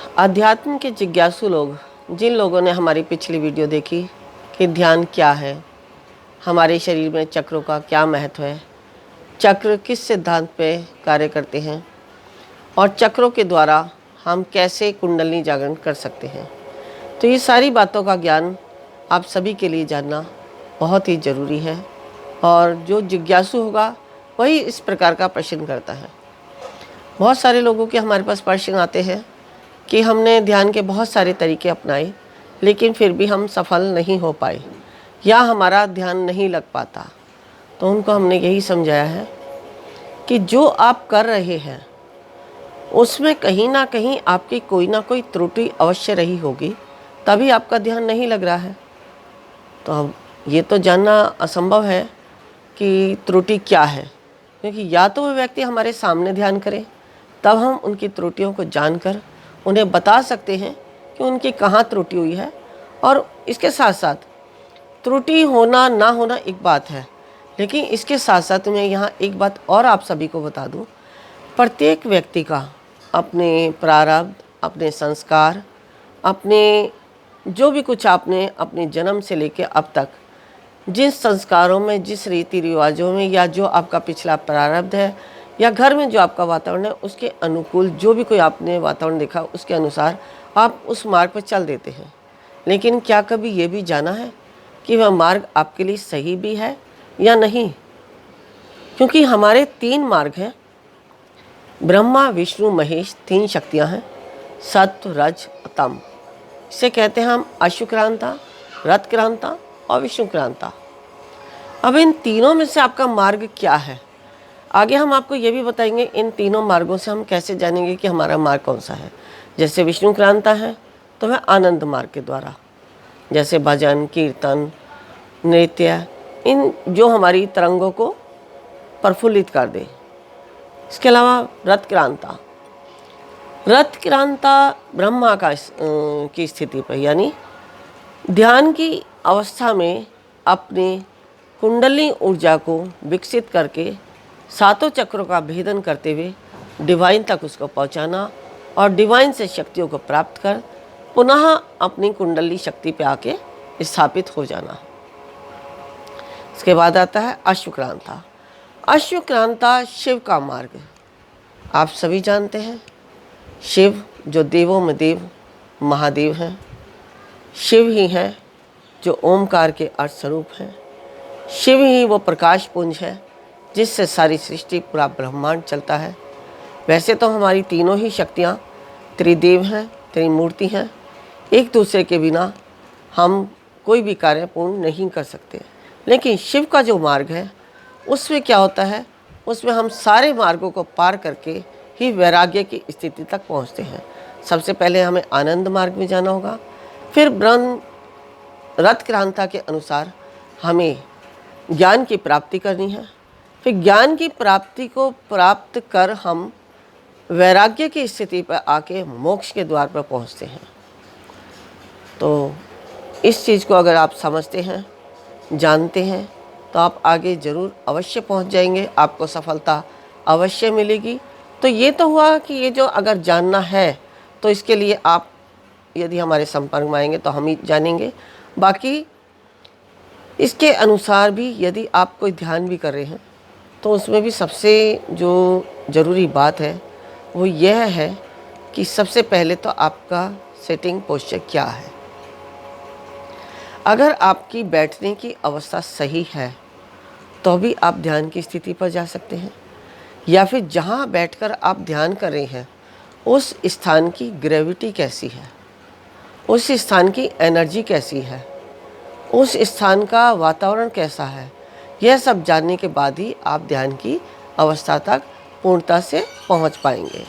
अध्यात्म के जिज्ञासु लोग, जिन लोगों ने हमारी पिछली वीडियो देखी कि ध्यान क्या है, हमारे शरीर में चक्रों का क्या महत्व है, चक्र किस सिद्धांत पे कार्य करते हैं और चक्रों के द्वारा हम कैसे कुंडलिनी जागरण कर सकते हैं, तो ये सारी बातों का ज्ञान आप सभी के लिए जानना बहुत ही ज़रूरी है। और जो जिज्ञासु होगा वही इस प्रकार का प्रश्न करता है। बहुत सारे लोगों के हमारे पास प्रश्न आते हैं कि हमने ध्यान के बहुत सारे तरीके अपनाए लेकिन फिर भी हम सफल नहीं हो पाए या हमारा ध्यान नहीं लग पाता। तो उनको हमने यही समझाया है कि जो आप कर रहे हैं उसमें कहीं ना कहीं आपकी कोई ना कोई त्रुटि अवश्य रही होगी, तभी आपका ध्यान नहीं लग रहा है। तो अब ये तो जानना असंभव है कि त्रुटि क्या है, क्योंकि या तो वह व्यक्ति हमारे सामने ध्यान करे, तब हम उनकी त्रुटियों को जानकर उन्हें बता सकते हैं कि उनकी कहाँ त्रुटि हुई है। और इसके साथ साथ त्रुटि होना ना होना एक बात है, लेकिन इसके साथ साथ मैं यहाँ एक बात और आप सभी को बता दूँ, प्रत्येक व्यक्ति का अपने प्रारब्ध, अपने संस्कार, अपने जो भी कुछ आपने अपने जन्म से लेकर अब तक जिस संस्कारों में, जिस रीति रिवाजों में, या जो आपका पिछला प्रारब्ध है या घर में जो आपका वातावरण है, उसके अनुकूल जो भी कोई आपने वातावरण देखा उसके अनुसार आप उस मार्ग पर चल देते हैं। लेकिन क्या कभी ये भी जाना है कि वह मार्ग आपके लिए सही भी है या नहीं? क्योंकि हमारे 3 मार्ग हैं, ब्रह्मा विष्णु महेश, 3 शक्तियाँ हैं, सत्व रज तम। इसे कहते हैं हम अश्वक्रांता, रथक्रांता और विष्णुक्रांता। अब इन तीनों में से आपका मार्ग क्या है, आगे हम आपको ये भी बताएंगे। इन तीनों मार्गों से हम कैसे जानेंगे कि हमारा मार्ग कौन सा है। जैसे विष्णुक्रांता है तो वह आनंद मार्ग के द्वारा, जैसे भजन, कीर्तन, नृत्य, इन जो हमारी तरंगों को प्रफुल्लित कर दे। इसके अलावा रथक्रांता, रथक्रांता ब्रह्मा की स्थिति पर, यानी ध्यान की अवस्था में अपने कुंडली ऊर्जा को विकसित करके 7 चक्रों का भेदन करते हुए डिवाइन तक उसको पहुंचाना और डिवाइन से शक्तियों को प्राप्त कर पुनः अपनी कुंडली शक्ति पे आके स्थापित हो जाना। इसके बाद आता है अश्वक्रांता। अश्वक्रांता शिव का मार्ग। आप सभी जानते हैं शिव जो देवों में देव महादेव हैं, शिव ही हैं जो ओमकार के अर्थ स्वरूप हैं, शिव ही वो प्रकाश पुंज है जिससे सारी सृष्टि, पूरा ब्रह्मांड चलता है। वैसे तो हमारी तीनों ही शक्तियाँ त्रिदेव हैं, त्रिमूर्ति हैं, एक दूसरे के बिना हम कोई भी कार्य पूर्ण नहीं कर सकते। लेकिन शिव का जो मार्ग है उसमें क्या होता है, उसमें हम सारे मार्गों को पार करके ही वैराग्य की स्थिति तक पहुँचते हैं। सबसे पहले हमें आनंद मार्ग में जाना होगा, फिर ब्रह्म रथक्रांता के अनुसार हमें ज्ञान की प्राप्ति करनी है, फिर ज्ञान की प्राप्ति को प्राप्त कर हम वैराग्य की स्थिति पर आके मोक्ष के द्वार पर पहुंचते हैं। तो इस चीज़ को अगर आप समझते हैं, जानते हैं, तो आप आगे ज़रूर अवश्य पहुंच जाएंगे, आपको सफलता अवश्य मिलेगी। तो ये तो हुआ कि ये जो अगर जानना है तो इसके लिए आप यदि हमारे संपर्क में आएंगे तो हम ही जानेंगे। बाकी इसके अनुसार भी यदि आप कोई ध्यान भी कर रहे हैं तो उसमें भी सबसे जो ज़रूरी बात है वो यह है कि सबसे पहले तो आपका सेटिंग पोस्चर क्या है। अगर आपकी बैठने की अवस्था सही है तो भी आप ध्यान की स्थिति पर जा सकते हैं, या फिर जहाँ बैठकर आप ध्यान कर रहे हैं उस स्थान की ग्रेविटी कैसी है, उस स्थान की एनर्जी कैसी है, उस स्थान का वातावरण कैसा है, यह सब जानने के बाद ही आप ध्यान की अवस्था तक पूर्णता से पहुंच पाएंगे।